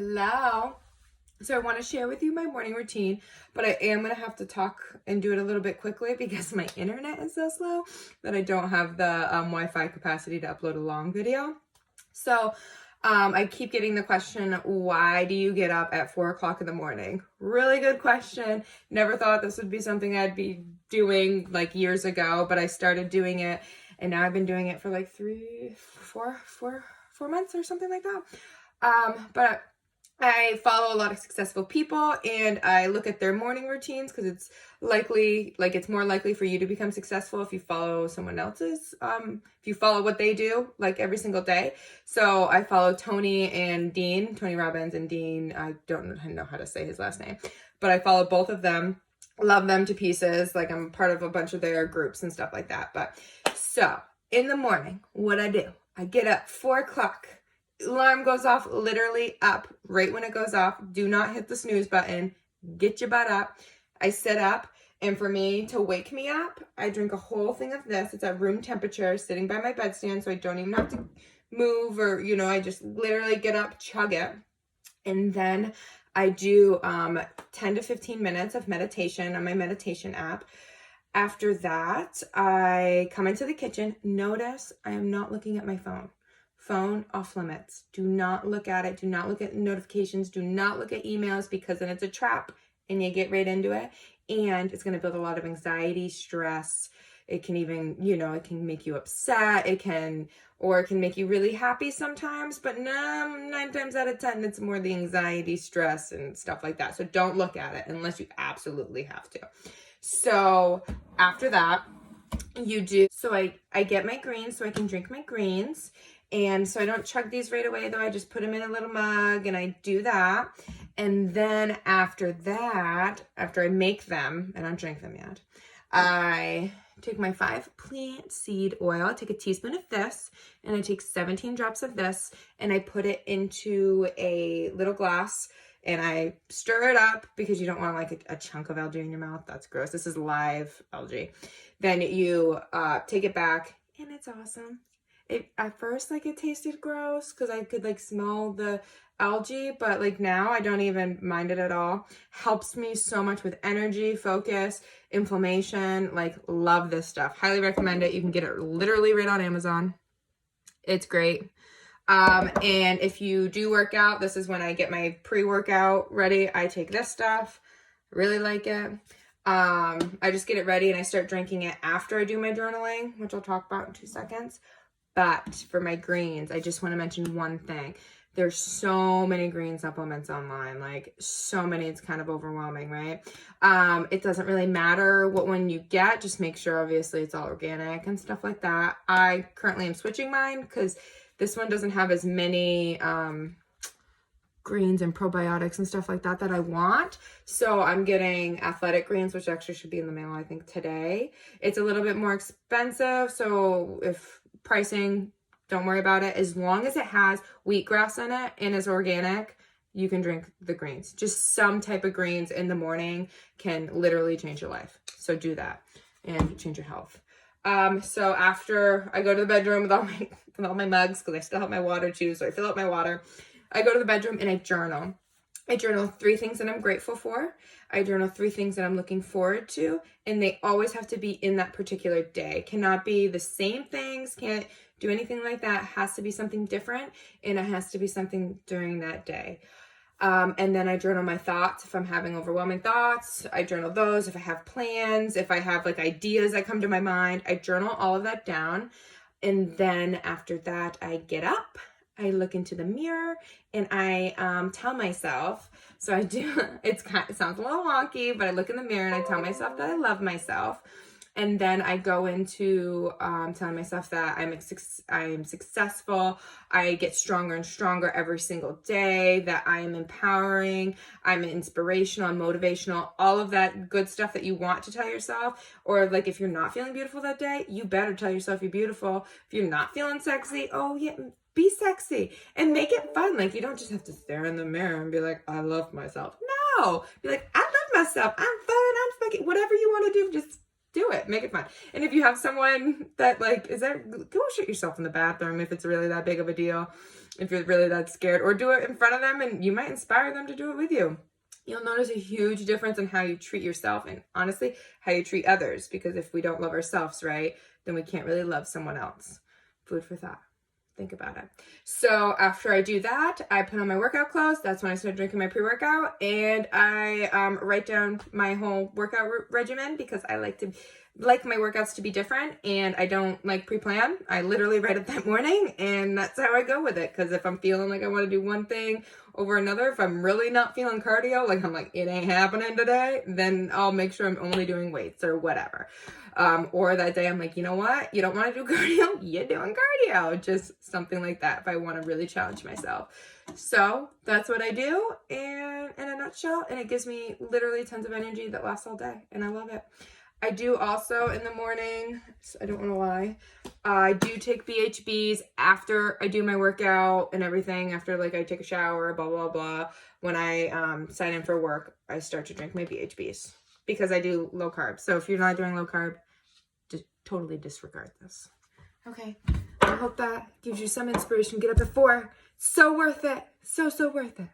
Hello. So I want to share with you my morning routine, but I am going to have to talk and do it a little bit quickly because my internet is so slow that I don't have the Wi-Fi capacity to upload a long video. So I keep getting the question, why do you get up at 4 o'clock in the morning? Really good question. Never thought this would be something I'd be doing like years ago, but I started doing it and now I've been doing it for like 4 months or something like that. But I follow a lot of successful people and I look at their morning routines because it's more likely for you to become successful if you follow someone else's, if you follow what they do like every single day. So I follow Tony Robbins and Dean. I don't know how to say his last name, but I follow both of them. Love them to pieces. Like I'm part of a bunch of their groups and stuff like that. But so in the morning, what I do, I get up 4 o'clock. Alarm goes off, literally up right when it goes off. Do not hit the snooze button. Get your butt up. I sit up, and for me to wake me up, I drink a whole thing of this. It's at room temperature, sitting by my bedstand, so I don't even have to move or, I just literally get up, chug it. And then I do 10 to 15 minutes of meditation on my meditation app. After that, I come into the kitchen. Notice I am not looking at my phone. Phone off limits. Do not look at it. Do not look at notifications. Do not look at emails because then it's a trap and you get right into it. And it's going to build a lot of anxiety, stress. It can even, it can make you upset. It can make you really happy sometimes. But 9 times out of 10, it's more the anxiety, stress, and stuff like that. So don't look at it unless you absolutely have to. So after that, I get my greens so I can drink my greens. And so I don't chug these right away, though. I just put them in a little mug and I do that. And then after that, after I make them, I don't drink them yet, I take my 5 plant seed oil. I take a teaspoon of this and I take 17 drops of this and I put it into a little glass and I stir it up because you don't want like a chunk of algae in your mouth. That's gross. This is live algae. Then you take it back and it's awesome. At first, it tasted gross because I could smell the algae, but now I don't even mind it at all. Helps me so much with energy, focus, inflammation. Love this stuff. Highly recommend it. You can get it literally right on Amazon. It's great. And if you do work out, this is when I get my pre-workout ready. I take this stuff. Really like it. I just get it ready and I start drinking it after I do my journaling, which I'll talk about in 2 seconds. But for my greens, I just want to mention one thing. There's so many green supplements online, so many, it's kind of overwhelming, right? It doesn't really matter what one you get. Just make sure, obviously, it's all organic and stuff like that. I currently am switching mine because this one doesn't have as many greens and probiotics and stuff like that I want. So I'm getting athletic greens, which actually should be in the mail, I think, today. It's a little bit more expensive, so if pricing, don't worry about it. As long as it has wheatgrass in it and is organic, you can drink the greens. Just some type of greens in the morning can literally change your life. So do that and change your health. So after I go to the bedroom with all my mugs, because I still have my water too, so I fill up my water. I go to the bedroom and I journal. I journal 3 things that I'm grateful for. I journal 3 things that I'm looking forward to. And they always have to be in that particular day. Cannot be the same things. Can't do anything like that. It has to be something different. And it has to be something during that day. And then I journal my thoughts. If I'm having overwhelming thoughts, I journal those. If I have plans, if I have ideas that come to my mind, I journal all of that down. And then after that, I get up. I look into the mirror and I tell myself, so I do, it sounds a little wonky, but I look in the mirror and I tell myself that I love myself. And then I go into telling myself that I am successful. I get stronger and stronger every single day, that I am empowering, I'm inspirational, I'm motivational, all of that good stuff that you want to tell yourself. Or if you're not feeling beautiful that day, you better tell yourself you're beautiful. If you're not feeling sexy, oh yeah, be sexy and make it fun. You don't just have to stare in the mirror and be like, I love myself. No, be like, I love myself. I'm fun. I'm fucking whatever you want to do. Just do it. Make it fun. And if you have someone that like, go shit yourself in the bathroom if it's really that big of a deal, if you're really that scared, or do it in front of them and you might inspire them to do it with you. You'll notice a huge difference in how you treat yourself and honestly, how you treat others. Because if we don't love ourselves, right, then we can't really love someone else. Food for thought. Think about it. So after I do that, I put on my workout clothes. That's when I start drinking my pre-workout, and I write down my whole workout regimen because I like my workouts to be different, and I don't like pre-plan. I literally write it that morning, and that's how I go with it. Because if I'm feeling like I want to do one thing over another, if I'm really not feeling cardio, like I'm like, it ain't happening today, then I'll make sure I'm only doing weights or whatever. Or that day I'm like, you know what? You don't want to do cardio? You're doing cardio. Just something like that if I want to really challenge myself. So that's what I do in a nutshell. And it gives me literally tons of energy that lasts all day. And I love it. I do also in the morning, I don't want to lie, I do take BHBs after I do my workout and everything. After like I take a shower, blah, blah, blah. When I sign in for work, I start to drink my BHBs because I do low carb. So if you're not doing low carb, just totally disregard this. Okay, I hope that gives you some inspiration. Get up at 4. So worth it. So worth it.